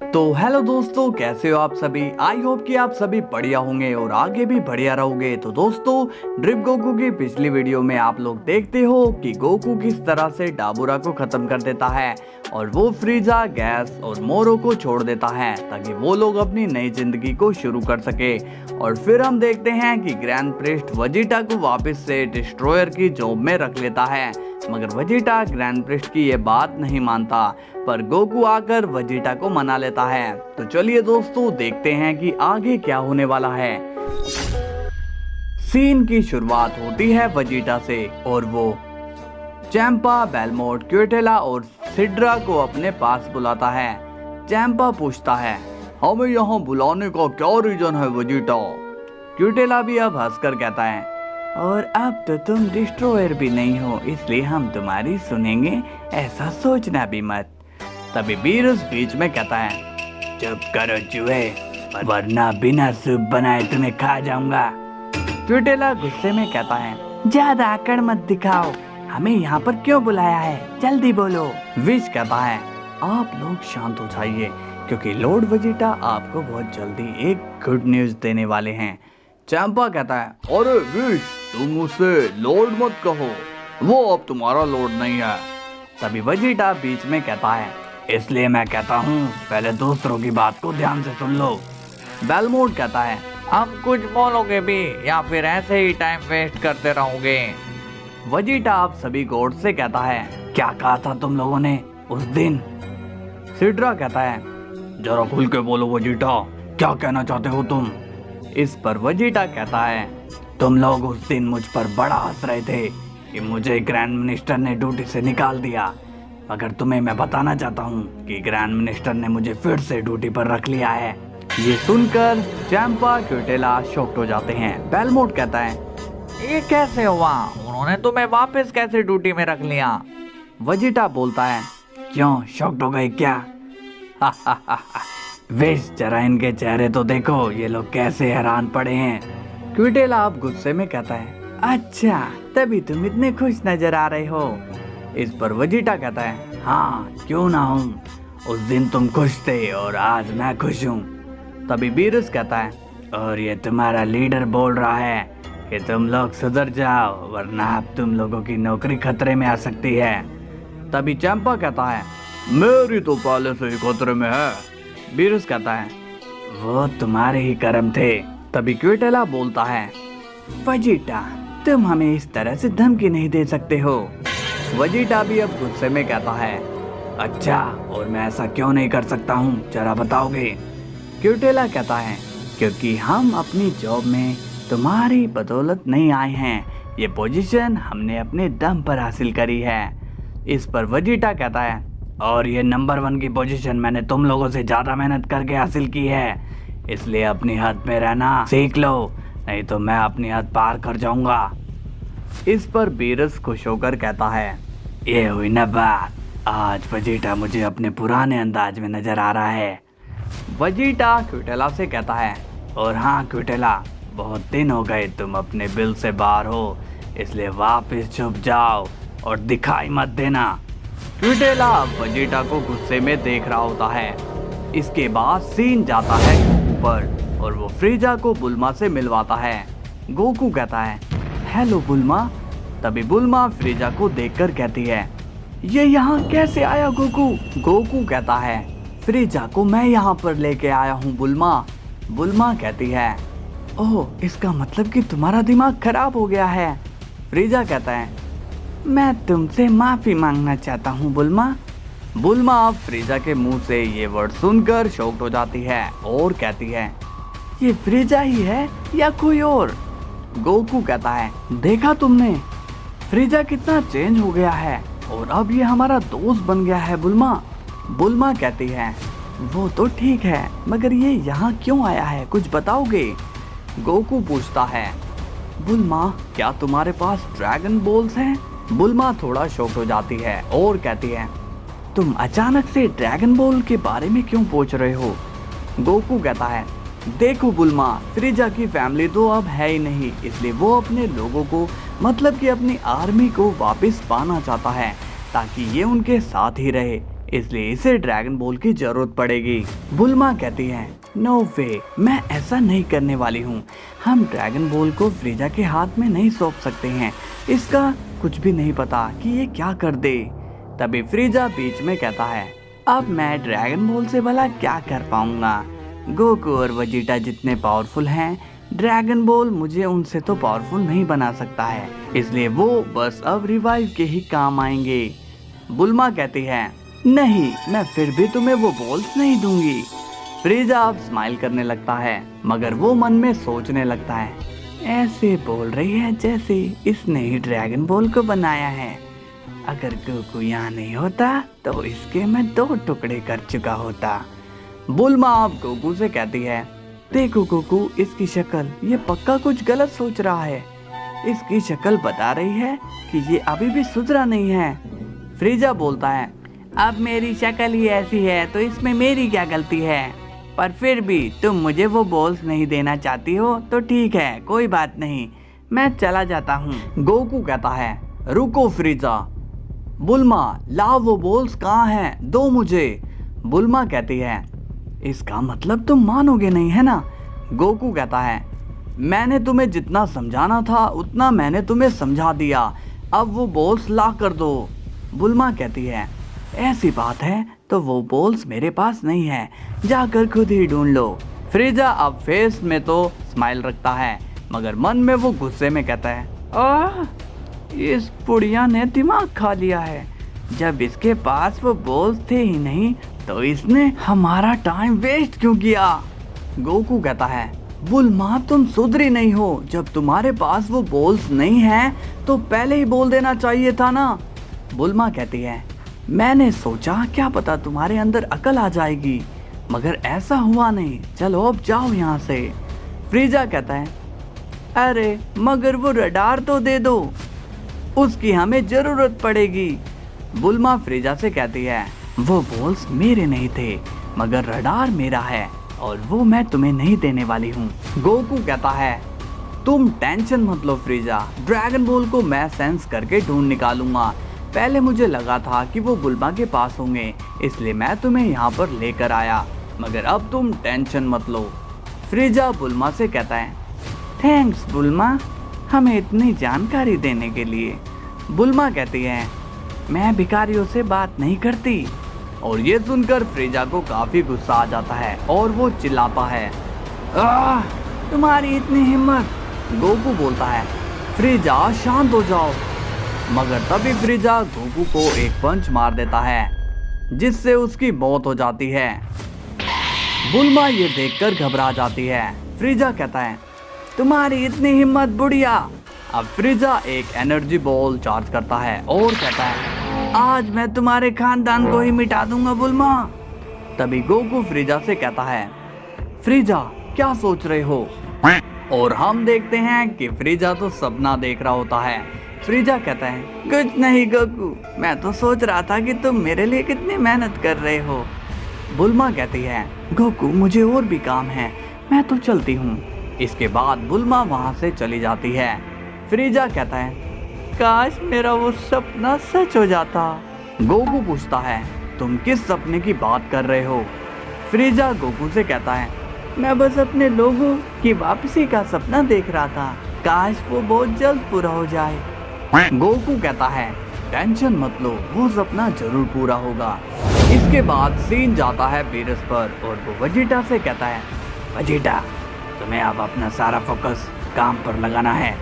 तो हेलो दोस्तों, कैसे हो आप सभी। आई होप कि आप सभी बढ़िया होंगे और आगे भी बढ़िया रहोगे। तो दोस्तों, ड्रिप गोकू की पिछली वीडियो में आप लोग देखते हो कि गोकू किस तरह से डाबुरा को खत्म कर देता है और वो फ्रीजा, गैस और मोरो को छोड़ देता है ताकि वो लोग अपनी नई जिंदगी को शुरू कर सके। और फिर हम देखते हैं कि ग्रैंड प्रिस्ट वेजिटा को वापस से डिस्ट्रॉयर की जॉब में रख लेता है, मगर वेजिटा ग्रैंड प्रिस्ट की ये बात नहीं मानता, पर गोकू आकर वेजिटा को मना लेता है। तो चलिए दोस्तों, देखते हैं कि आगे क्या होने वाला है। सीन की शुरुआत होती है वेजिटा से और वो चैंपा, बेलमोट, क्यूटेला और सिड्रा को अपने पास बुलाता है। चैंपा पूछता है, हमें यहाँ बुलाने का क्या रीजन है वेजिटा। क्यूटेला भी अब हंसकर कहता है, और अब तो तुम डिस्ट्रॉयर भी नहीं हो, इसलिए हम तुम्हारी सुनेंगे, ऐसा सोचना भी मत। तभी बीरस बीच में कहता है, चुप करो चूहे, वरना बिना सूप बनाए तुम्हें खा जाऊंगा। क्यूटेला गुस्से में कहता है, ज्यादा आकड़ मत दिखाओ, हमें यहाँ पर क्यों बुलाया है, जल्दी बोलो। विश कहता है, आप लोग शांत हो जाइए क्योंकि लॉर्ड वेजिटा आपको बहुत जल्दी एक गुड न्यूज देने वाले हैं। चैंपा कहता है, अरे विश, तुम उसे लॉर्ड मत कहो, वो अब तुम्हारा लॉर्ड नहीं है। तभी वेजिटा बीच में कहता है, इसलिए मैं कहता हूँ पहले दूसरों की बात को ध्यान से सुन लो। बेलमोट कहता है, आप कुछ बोलोगे भी या फिर ऐसे ही टाइम वेस्ट करते रहोगे। वेजिटा आप सभी गॉड से कहता है, क्या कहा था तुम लोगों ने उस दिन। सिड्रा कहता है, जरा खुल के बोलो वेजिटा, क्या कहना चाहते हो तुम। इस पर वेजिटा कहता है, तुम लोग उस दिन मुझ पर बड़ा हंस रहे थे कि मुझे ग्रैंड मिनिस्टर ने ड्यूटी से निकाल दिया, मगर तुम्हें मैं बताना चाहता हूँ कि ग्रैंड मिनिस्टर ने मुझे फिर से ड्यूटी पर रख लिया है। ये सुनकर चैंपा, क्यूटेला शॉक्ड हो जाते हैं। बेलमोट कहता है, ये कैसे हुआ, उन्होंने तुम्हें वापस कैसे ड्यूटी में रख लिया। वेजिटा बोलता है, क्यों शॉक्ड हो गए क्या। विश, जरा इनके चेहरे तो देखो, ये लोग कैसे हैरान पड़े हैं। क्यूटेला अब गुस्से में कहता है, अच्छा तभी तुम इतने खुश नजर आ रहे हो। इस पर वेजिटा कहता है, हाँ क्यों ना हूँ, उस दिन तुम खुश थे और आज मैं खुश हूँ। तभी बीरस कहता है, और ये तुम्हारा लीडर बोल रहा है कि तुम लोग सुधर जाओ, वरना अब तुम लोगों की नौकरी खतरे में आ सकती है। तभी चंपा कहता है, मेरी तो पहले से ही खतरे में है। बीरस कहता है, वो तुम्हारे ही कर्म थे। तभी क्यूटेला बोलता है, वेजिटा तुम हमें इस तरह से धमकी नहीं दे सकते हो। वेजिटा भी अब गुस्से में कहता है, अच्छा और मैं ऐसा क्यों नहीं कर सकता हूँ, जरा बताओगे। क्यूटेला कहता है, क्योंकि हम अपनी जॉब में तुम्हारी बदौलत नहीं आए हैं, ये पोजीशन हमने अपने दम पर हासिल करी है। इस पर वेजिटा कहता है, और ये नंबर 1 की पोजीशन मैंने तुम लोगों से ज़्यादा मेहनत करके हासिल की है, इसलिए अपनी हद में रहना सीख लो, नहीं तो मैं अपनी हद पार कर जाऊंगा। इस पर बीरस खुश होकर कहता है, ये हुई ना बात, आज वेजिटा मुझे अपने पुराने अंदाज में नजर आ रहा है। वेजिटा क्यूटेला से कहता है, और हाँ क्यूटेला, बहुत दिन हो गए तुम अपने बिल से बाहर हो, इसलिए वापस छुप जाओ और दिखाई मत देना। क्यूटेला वेजिटा को गुस्से में देख रहा होता है। इसके बाद सीन जाता है ऊपर और वो फ्रीजा को बुल्मा से मिलवाता है। गोकू कहता है, हेलो बुल्मा। तभी बुल्मा फ्रीजा को देखकर कहती है, ये यहाँ कैसे आया गोकू। गोकू कहता है, फ्रीजा को मैं यहाँ पर लेके आया हूँ बुल्मा। बुल्मा कहती है, ओह इसका मतलब कि तुम्हारा दिमाग खराब हो गया है। फ्रीजा कहता है, मैं तुमसे माफी मांगना चाहता हूँ बुल्मा। बुल्मा अब फ्रीजा के मुंह से ये वर्ड सुनकर शॉक्ड हो जाती है और कहती है, ये फ्रीजा ही है या कोई और। गोकू कहता है, देखा तुमने, फ्रीजा कितना चेंज हो गया है और अब ये हमारा दोस्त बन गया है बुल्मा। बुल्मा कहती है, वो तो ठीक है, मगर ये यहाँ क्यों आया है, कुछ बताओगे। गोकू पूछता है, बुल्मा क्या तुम्हारे पास ड्रैगन बॉल्स हैं। बुल्मा थोड़ा शॉक हो जाती है और कहती है, तुम अचानक से ड्रैगन बॉल के बारे में क्यों पूछ रहे हो। गोकू कहता है, देखो बुल्मा, फ्रीजा की फैमिली तो अब है ही नहीं, इसलिए वो अपने लोगों को, मतलब कि अपनी आर्मी को वापस पाना चाहता है ताकि ये उनके साथ ही रहे। इसलिए इसे ड्रैगन बॉल की जरूरत पड़ेगी। बुल्मा कहती है नो वे, मैं ऐसा नहीं करने वाली हूँ। हम ड्रैगन बॉल को फ्रीजा के हाथ में नहीं सौंप सकते हैं, इसका कुछ भी नहीं पता कि ये क्या कर दे। तभी फ्रीजा बीच में कहता है अब मैं ड्रैगन बॉल से भला क्या कर पाऊंगा। गोकू और वेजिटा जितने पावरफुल हैं, ड्रैगन बॉल मुझे उनसे तो पावरफुल नहीं बना सकता है, इसलिए वो बस अब रिवाइव के ही काम आएंगे। बुल्मा कहती है नहीं, मैं फिर भी तुम्हें वो बॉल्स नहीं दूंगी। फ्रीजा अब स्माइल करने लगता है, मगर वो मन में सोचने लगता है ऐसे बोल रही है जैसे इसने ही ड्रैगन बॉल को बनाया है। अगर गोकू यहाँ नहीं होता तो इसके मैं 2 टुकड़े कर चुका होता। बुल्मा अब गोकू से कहती है देखो गोकू, इसकी शक्ल, ये पक्का कुछ गलत सोच रहा है। इसकी शक्ल बता रही है कि ये अभी भी सुधरा नहीं है। फ्रीजा बोलता है अब मेरी शक्ल ही ऐसी है तो इसमें मेरी क्या गलती है, पर फिर भी तुम मुझे वो बॉल्स नहीं देना चाहती हो तो ठीक है, कोई बात नहीं, मैं चला जाता हूँ। गोकू कहता है रुको फ्रीजा। बुल्मा लाओ, वो बॉल्स कहाँ हैं, दो मुझे। बुल्मा कहती है इसका मतलब तुम मानोगे नहीं है ना। गोकू कहता है मैंने तुम्हें जितना समझाना था उतना मैंने तुम्हें समझा दिया, अब वो बॉल्स ला कर दो। बुल्मा कहती है ऐसी बात है तो वो बॉल्स मेरे पास नहीं है, जाकर खुद ही ढूंढ लो। फ्रीजा अब फेस में तो स्माइल रखता है, मगर मन में वो गुस्से में कहता है इस बुढ़िया ने दिमाग खा लिया है, जब इसके पास वो बॉल्स थे ही नहीं तो इसने हमारा टाइम वेस्ट क्यों किया। गोकू कहता है बुल्मा तुम सुधरी नहीं हो, जब तुम्हारे पास वो बॉल्स नहीं हैं तो पहले ही बोल देना चाहिए था ना। बुल्मा कहती है मैंने सोचा क्या पता तुम्हारे अंदर अकल आ जाएगी, मगर ऐसा हुआ नहीं, चलो अब जाओ यहाँ से। फ्रीजा कहता है अरे मगर वो रडार तो दे दो, उसकी हमें जरूरत पड़ेगी। बुल्मा फ्रीजा से कहती है वो बॉल्स मेरे नहीं थे, मगर रडार मेरा है और वो मैं तुम्हें नहीं देने वाली हूँ। गोकू कहता है तुम टेंशन मत लो फ्रीजा, ड्रैगन बॉल को मैं सेंस करके ढूंढ निकालूंगा। पहले मुझे लगा था कि वो बुल्मा के पास होंगे, इसलिए मैं तुम्हें यहाँ पर लेकर आया, मगर अब तुम टेंशन मत लो। फ्रीजा बुल्मा से कहता है थैंक्स बुल्मा, हमें इतनी जानकारी देने के लिए। बुल्मा कहती है मैं भिखारियों से बात नहीं करती। और ये सुनकर फ्रीजा को काफी गुस्सा आ जाता है और वो चिल्लाता है तुम्हारी इतनी हिम्मत। गोकू बोलता है फ्रीजा शांत हो जाओ, मगर तभी फ्रीजा गोकू को एक पंच मार देता है जिससे उसकी मौत हो जाती है। बुल्मा ये देखकर घबरा जाती है। फ्रीजा कहता है तुम्हारी इतनी हिम्मत बुढ़िया। अब फ्रीजा एक एनर्जी बॉल चार्ज करता है और कहता है आज मैं तुम्हारे खानदान को ही मिटा दूंगा बुल्मा। तभी गोकू फ्रीजा से कहता है फ्रीजा क्या सोच रहे हो। और हम देखते हैं कि फ्रीजा तो सपना देख रहा होता है। फ्रीजा कहता है कुछ नहीं गोकू, मैं तो सोच रहा था कि तुम मेरे लिए कितनी मेहनत कर रहे हो। बुल्मा कहती है गोकू मुझे और भी काम है, मैं तो चलती हूँ। इसके बाद बुल्मा वहाँ से चली जाती है। फ्रीजा कहता है काश मेरा वो सपना सच हो जाता। गोकू पूछता है तुम किस सपने की बात कर रहे हो। फ्रीजा गोकू से कहता है मैं बस अपने लोगों की वापसी का सपना देख रहा था, काश वो बहुत जल्द पूरा हो जाए। गोकू कहता है टेंशन मत लो, वो सपना जरूर पूरा होगा। इसके बाद सीन जाता है बीरस पर और वो वेजिटा से कहता है वेजिटा तुम्हें अब अपना सारा फोकस काम पर लगाना है,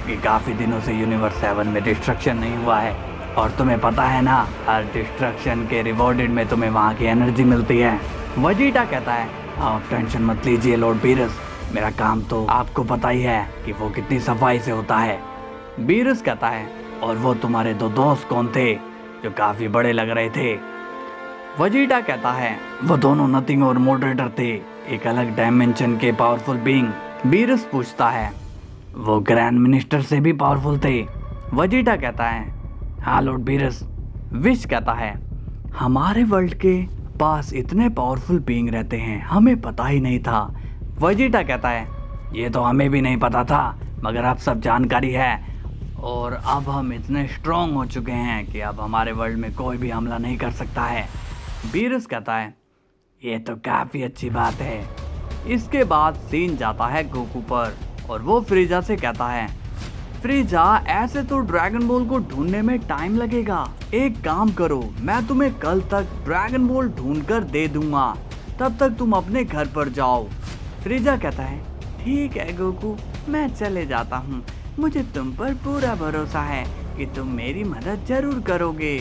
कि काफ़ी दिनों से यूनिवर्स 7 में डिस्ट्रक्शन नहीं हुआ है और तुम्हें पता है ना हर डिस्ट्रक्शन के रिवॉर्डेड में तुम्हें वहाँ की एनर्जी मिलती है। वेजिटा कहता है आप टेंशन मत लीजिए लॉर्ड बीरस, मेरा काम तो आपको पता ही है कि वो कितनी सफाई से होता है। बीरस कहता है और वो तुम्हारे 2 दोस्त कौन थे जो काफ़ी बड़े लग रहे थे। वेजिटा कहता है वो दोनों नथिंग और मॉडरेटर थे, एक अलग डायमेंशन के पावरफुल बीइंग। बीरस पूछता है वो ग्रैंड मिनिस्टर से भी पावरफुल थे। वेजिटा कहता है हाँ लॉर्ड बीरस। विश कहता है हमारे वर्ल्ड के पास इतने पावरफुल बीइंग रहते हैं, हमें पता ही नहीं था। वेजिटा कहता है ये तो हमें भी नहीं पता था, मगर अब सब जानकारी है और अब हम इतने स्ट्रॉन्ग हो चुके हैं कि अब हमारे वर्ल्ड में कोई भी हमला नहीं कर सकता है। बीरस कहता है, ये तो काफी अच्छी बात है। इसके बाद सीन जाता है गोकू पर और वो फ्रीजा से कहता है, फ्रीजा ऐसे तो ड्रैगन बॉल को ढूंढने में टाइम लगेगा। एक काम करो, मैं तुम्हें कल तक ड्रैगन बॉल ढूंढ कर दे दूंगा, तब तक तुम अपने घर पर जाओ। फ्रीजा कहता है, ठीक है गोकू, मैं चले जाता हूँ। मुझे तुम पर पूरा भरोसा है कि तुम मेरी मदद जरूर करोगे।